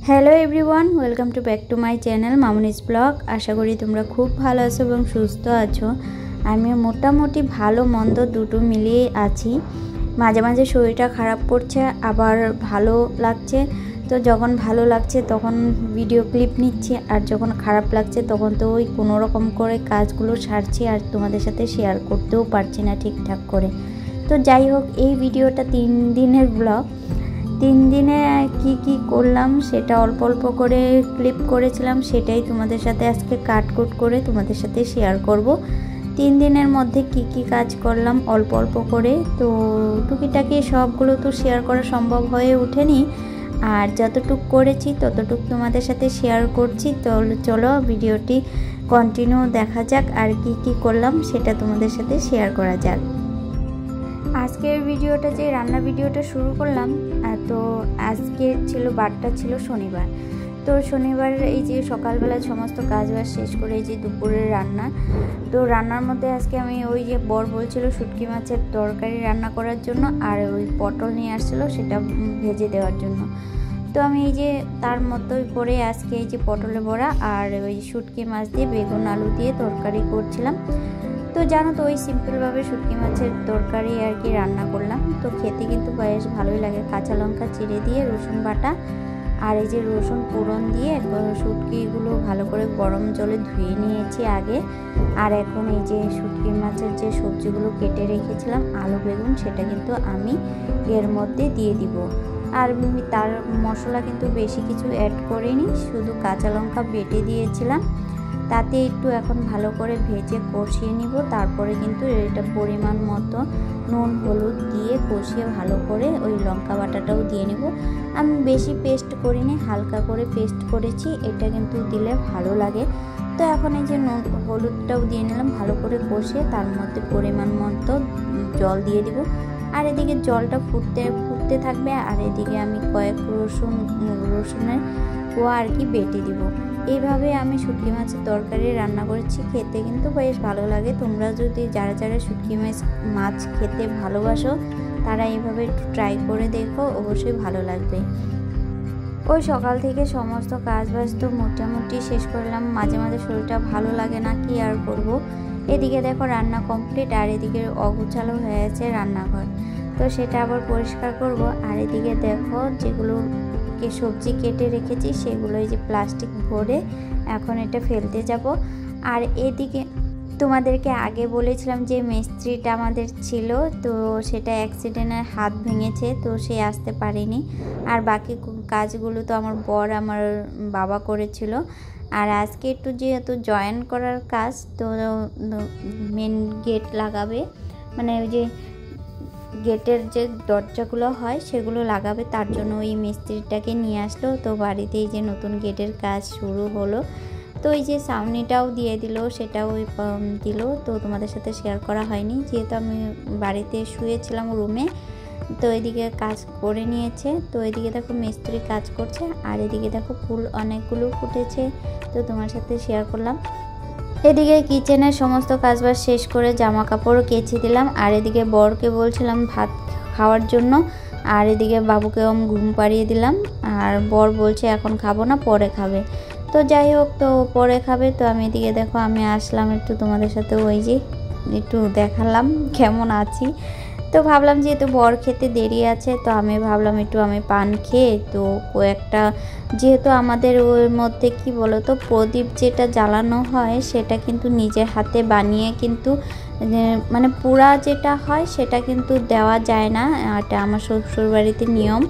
Hello everyone, welcome to back to my channel Mamuni's blog. আশা করি তোমরা খুব ভালো আছো এবং সুস্থ আছো। আমি মোটামুটি ভালো মন্দ দুটো মিলিয়ে আছি। মাঝে মাঝে শরীরটা খারাপ করছে, আবার ভালো লাগছে। তো যখন ভালো লাগছে তখন ভিডিও ক্লিপ নিচ্ছি, আর যখন খারাপ লাগছে তখন তো ওই কোনো রকম করে কাজগুলো সারছি, আর তোমাদের সাথে শেয়ার করতেও পারছি না ঠিকঠাক করে। তো যাই হোক, এই ভিডিওটা 3 দিনের ব্লগ। 3 দিনে কি করলাম সেটা অল্প অল্প করে ক্লিপ করেছিলাম, সেটাই তোমাদের সাথে আজকে কাটকুট করে তোমাদের সাথে শেয়ার করব। 3 দিনের মধ্যে কি কাজ করলাম অল্প অল্প করে, তো টুকিটাকি সবগুলো তো শেয়ার করা সম্ভব হয়ে ওঠেনি, আর যতটুকু করেছি ততটুকু তোমাদের সাথে শেয়ার করছি। তো চলো ভিডিওটি কন্টিনিউ দেখা যাক, আর কি করলাম সেটা তোমাদের সাথে শেয়ার করা যাক। আজকের ভিডিওটা যে রান্না ভিডিওটা শুরু করলাম, তো আজকে ছিল বারটা ছিল শনিবার। তো শনিবার এই যে সকালবেলা সমস্ত কাজবাজ শেষ করে এই যে দুপুরের রান্না, তো রান্নার মধ্যে আজকে আমি ওই যে বর বলছিল শুটকি মাছের তরকারি রান্না করার জন্য, আর ওই পটল নিয়ে আসছিলো সেটা ভেজে দেওয়ার জন্য। তো আমি এই যে তার মতোই করে আজকে এই যে পটলে বড়া আর ওই শুটকি মাছ দিয়ে বেগুন আলু দিয়ে তরকারি করছিলাম। তো জানো তো ওই সিম্পলভাবে শুটকি মাছের তরকারি আর কি রান্না করলাম। তো খেতে কিন্তু বেশ ভালোই লাগে, কাঁচা লঙ্কা চিড়ে দিয়ে রসুন বাটা আর এই যে রসুন ফোড়ন দিয়ে শুটকিগুলো ভালো করে গরম জলে ধুয়ে নিয়েছি আগে। আর এখন এই যে শুটকি মাছের যে সবজিগুলো কেটে রেখেছিলাম আলু বেগুন, সেটা কিন্তু আমি এর মধ্যে দিয়ে দিব। আর তার মশলা কিন্তু বেশি কিছু অ্যাড করিনি, শুধু কাঁচা লঙ্কা বেটে দিয়েছিলাম। তাতে একটু এখন ভালো করে ভেজে কষিয়ে নিব, তারপরে কিন্তু এটা পরিমাণ মতো নুন হলুদ দিয়ে কষিয়ে ভালো করে ওই লঙ্কা বাটাটাও দিয়ে নিব। আমি বেশি পেস্ট করিনি, হালকা করে পেস্ট করেছি, এটা কিন্তু দিলে ভালো লাগে। তো এখন এই যে নুন হলুদটাও দিয়ে নিলাম, ভালো করে কষিয়ে তার মধ্যে পরিমাণ মতো জল দিয়ে দিব। আর এদিকে জলটা ফুটতে থাকবে, আর এদিকে আমি কয়েক রসুনের কোয়া আর কি বেটে দিব। এইভাবে আমি শুটকি মাছের তরকারি রান্না করেছি, খেতে কিন্তু বেশ ভালো লাগে। তোমরা যদি যারা শুটকি মাছ খেতে ভালোবাসো তারা এইভাবে একটু ট্রাই করে দেখো, অবশ্যই ভালো লাগবে। ওই সকাল থেকে সমস্ত কাজবাজ তো মোটামুটি শেষ করলাম, মাঝে মাঝে শরীরটা ভালো লাগে না, কি আর করব। এদিকে দেখো রান্না কমপ্লিট, আর এদিকে অগোছালো হয়ে আছে রান্নাঘর, তো সেটা আবার পরিষ্কার করব। আর এদিকে দেখো যেগুলো সবজি কেটে রেখেছি সেগুলো এই যে প্লাস্টিক ভরে এখন এটা ফেলতে যাব। আর এদিকে তোমাদেরকে আগে বলেছিলাম যে মিস্ত্রিটা আমাদের ছিল, তো সেটা অ্যাক্সিডেন্টে হাত ভেঙেছে, তো সে আসতে পারেনি। আর বাকি কাজগুলো তো আমার বর আমার বাবা করেছিল। আর আজকে একটু যেহেতু জয়েন করার কাজ, তো মেন গেট লাগাবে, মানে ওই যে গেটের যে দরজাগুলো হয় সেগুলো লাগাবে, তার জন্য ওই মিস্ত্রিটাকে নিয়ে আসলো। তো বাড়িতে এই যে নতুন গেটের কাজ শুরু হলো, তো এই যে সামনেটাও দিয়ে দিল, সেটাও দিল। তো তোমাদের সাথে শেয়ার করা হয়নি, যেহেতু আমি বাড়িতে শুয়েছিলাম রুমে। তো এদিকে কাজ করে নিয়েছে, তো এদিকে দেখো মিস্ত্রি কাজ করছে, আর এদিকে দেখো ফুল অনেকগুলো ফুটেছে, তো তোমার সাথে শেয়ার করলাম। এদিকে কিচেনের সমস্ত কাজবাজ শেষ করে জামা কাপড়ও কেচে দিলাম, আর এদিকে বরকে বলছিলাম ভাত খাওয়ার জন্য, আর এদিকে বাবুকে ঘুম পাড়িয়ে দিলাম। আর বর বলছে এখন খাবো না, পরে খাবে। তো যাই হোক, তো পরে খাবে। তো আমি এদিকে দেখো আমি আসলাম একটু তোমাদের সাথে ওই যে একটু দেখালাম কেমন আছি। তো ভাবলাম যেহেতু বর খেতে দেরি আছে, তো আমি ভাবলাম একটু আমি পান খেয়ে তো কয়েকটা, যেহেতু আমাদের ওর মধ্যে কি বলো তো প্রদীপ যেটা জ্বালানো হয় সেটা কিন্তু নিজের হাতে বানিয়ে কিন্তু মানে পুরা যেটা হয় সেটা কিন্তু দেওয়া যায় না, এটা আমার শ্বশুরবাড়িতে নিয়ম।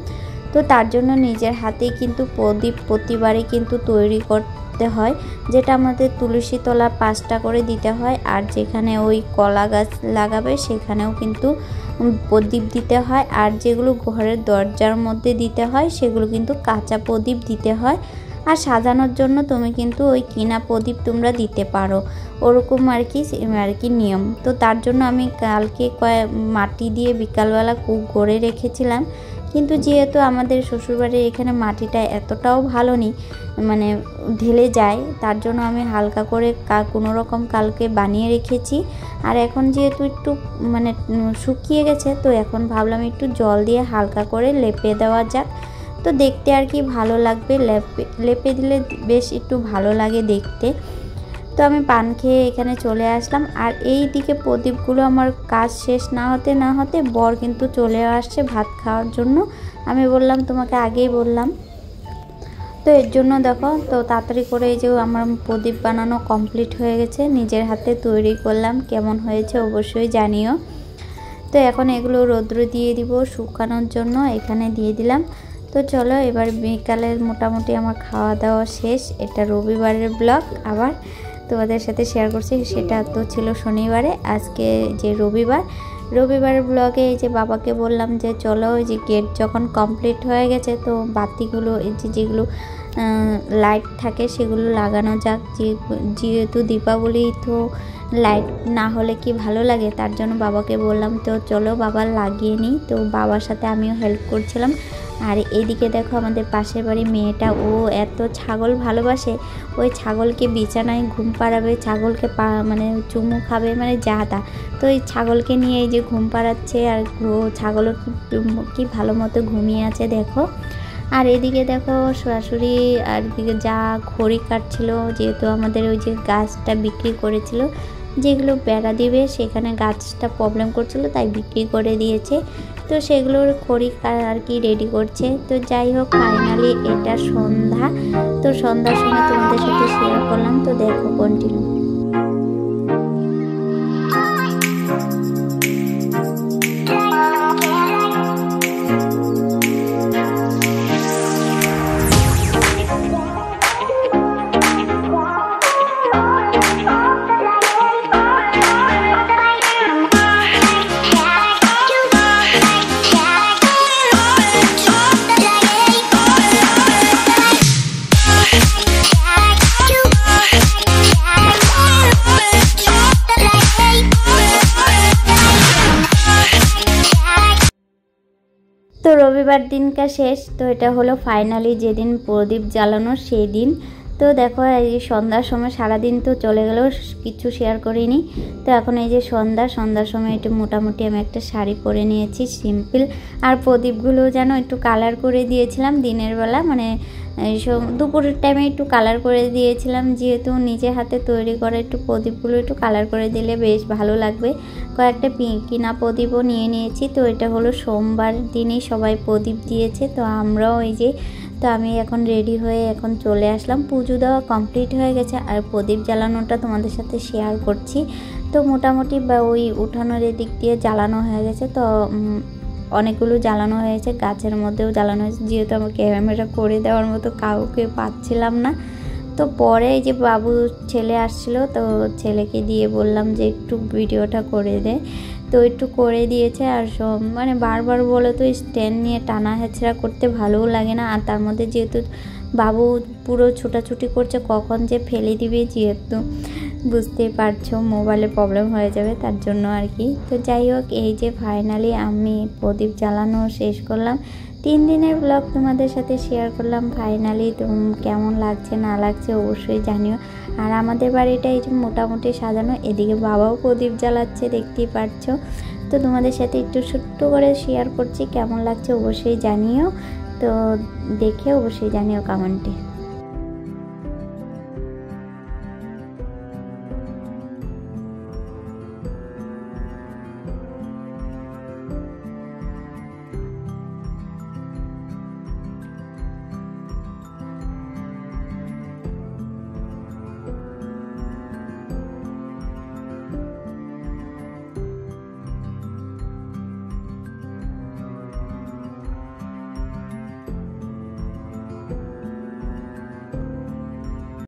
তো তার জন্য নিজের হাতেই কিন্তু প্রদীপ প্রতিবারই কিন্তু তৈরি করতে হয়, যেটা আমাদের তুলসী তলা 5টা করে দিতে হয়, আর যেখানে ওই কলা গাছ লাগাবে সেখানেও কিন্তু প্রদীপ দিতে হয়, আর যেগুলো ঘরের দরজার মধ্যে দিতে হয় সেগুলো কিন্তু কাঁচা প্রদীপ দিতে হয়। আর সাজানোর জন্য তুমি কিন্তু ওই কিনা প্রদীপ তোমরা দিতে পারো, ওরকম আর কি নিয়ম। তো তার জন্য আমি কালকে মাটি দিয়ে বিকালবেলা কূপ গড়ে রেখেছিলাম, কিন্তু যেহেতু আমাদের শ্বশুরবাড়ির এখানে মাটিটা এতটাও ভালো নেই, মানে ঢেলে যায়, তার জন্য আমি হালকা করে কোনো রকম কালকে বানিয়ে রেখেছি। আর এখন যেহেতু একটু মানে শুকিয়ে গেছে, তো এখন ভাবলাম একটু জল দিয়ে হালকা করে লেপে দেওয়া যাক। তো দেখতে আর কি ভালো লাগবে, লেপে দিলে বেশ একটু ভালো লাগে দেখতে। তো আমি পান খেয়ে এখানে চলে আসলাম। আর এই দিকে প্রদীপগুলো আমার কাজ শেষ না হতে বর কিন্তু চলে আসছে ভাত খাওয়ার জন্য। আমি বললাম তোমাকে আগেই বললাম, তো এর জন্য দেখো তো তাড়াতাড়ি করে এই যে আমার প্রদীপ বানানো কমপ্লিট হয়ে গেছে, নিজের হাতে তৈরি করলাম। কেমন হয়েছে অবশ্যই জানিও। তো এখন এগুলো রৌদ্র দিয়ে দিব শুকানোর জন্য, এখানে দিয়ে দিলাম। তো চলো এবার বিকালের মোটামুটি আমার খাওয়া দাওয়া শেষ। এটা রবিবারের ব্লগ আবার তোমাদের সাথে শেয়ার করছি। সেটা তো ছিল শনিবারে, আজকে যে রবিবারের ব্লগে এই যে বাবাকে বললাম যে চলো ওই যে গেট যখন কমপ্লিট হয়ে গেছে তো বাতিগুলো এই যেগুলো লাইট থাকে সেগুলো লাগানো যাক, যেহেতু দীপাবলি তো লাইট না হলে কি ভালো লাগে, তার জন্য বাবাকে বললাম তো চলো বাবা লাগিয়ে নিই। তো বাবার সাথে আমিও হেল্প করছিলাম। আর এইদিকে দেখো আমাদের পাশের বাড়ি মেয়েটা, ও এত ছাগল ভালোবাসে, ওই ছাগলকে বিছানায় ঘুম পাড়াবে, ছাগলকে মানে চুমু খাবে, মানে যা তা। তো এই ছাগলকে নিয়ে এই যে ঘুম পাড়াচ্ছে, আর ছাগলও কি ভালো মতো ঘুমিয়ে আছে দেখো। আর এদিকে দেখো শাশুড়ি আর দিকে যা খড়ি কাটছিল, যেহেতু আমাদের ওই যে গাছটা বিক্রি করেছিল, যেগুলো বেড়া দিবে সেখানে গাছটা প্রবলেম করছিল তাই বিক্রি করে দিয়েছে। তো সেগুলোর খড়ি আর কি রেডি করছে। তো যাই হোক ফাইনালি এটা সন্ধ্যা, তো সন্ধ্যার সময় তোমাদের সাথে শেয়ার করলাম। তো দেখো কন্টিনিউ। তো রবিবার দিনটা শেষ। তো এটা হলো ফাইনালি যেদিন প্রদীপ জ্বালানো সেই দিন। তো দেখো এই সন্ধ্যার সময় সারাদিন তো চলে গেলেও কিছু শেয়ার করিনি। তো এখন এই যে সন্ধ্যার সময় একটু মোটামুটি আমি একটা শাড়ি পরে নিয়েছি সিম্পল। আর প্রদীপগুলো যেন একটু কালার করে দিয়েছিলাম দিনের বেলা, মানে দুপুরের টাইমে একটু কালার করে দিয়েছিলাম, যেহেতু নিজে হাতে তৈরি করা একটু প্রদীপগুলো একটু কালার করে দিলে বেশ ভালো লাগবে। কয়েকটা কিনা প্রদীপও নিয়ে নিয়েছি। তো এটা হলো সোমবার দিনই সবাই প্রদীপ দিয়েছে, তো আমরাও এই যে, তো আমি এখন রেডি হয়ে এখন চলে আসলাম। পুজো দেওয়া কমপ্লিট হয়ে গেছে আর প্রদীপ জ্বালানোটা তোমাদের সাথে শেয়ার করছি। তো মোটামুটি বা ওই উঠানোর এদিক দিয়ে জ্বালানো হয়ে গেছে। তো অনেকগুলো জ্বালানো হয়েছে, গাছের মধ্যেও জ্বালানো হয়েছে, যেহেতু আমার ক্যামেরা করে দেওয়ার মতো কাউকে পাচ্ছিলাম না। তো পরে এই যে বাবু ছেলে আসছিল, তো ছেলেকে দিয়ে বললাম যে একটু ভিডিওটা করে দে, তো একটু করে দিয়েছে। আর মানে বারবার বলে তো স্ট্যান্ড নিয়ে টানা হেঁচড়া করতে ভালোও লাগে না, আর তার মধ্যে যেহেতু বাবু পুরো ছোটাছুটি করছে কখন যে ফেলে দিবে, যেহেতু বুঝতেই পারছো মোবাইলে প্রবলেম হয়ে যাবে, তার জন্য আর কি। তো যাই হোক এই যে ফাইনালি আমি প্রদীপ জ্বালানো শেষ করলাম। 3 দিনের ব্লগ তোমাদের সাথে শেয়ার করলাম। ফাইনালি কেমন লাগছে না লাগছে অবশ্যই জানিও। আর আমাদের বাড়িটা এই যে মোটামুটি সাজানো, এদিকে বাবাও প্রদীপ জ্বালাচ্ছে দেখতেই পারছো। তো তোমাদের সাথে একটু ছোট্ট করে শেয়ার করছি, কেমন লাগছে অবশ্যই জানিও। তো দেখে অবশ্যই জানিও কমেন্টে।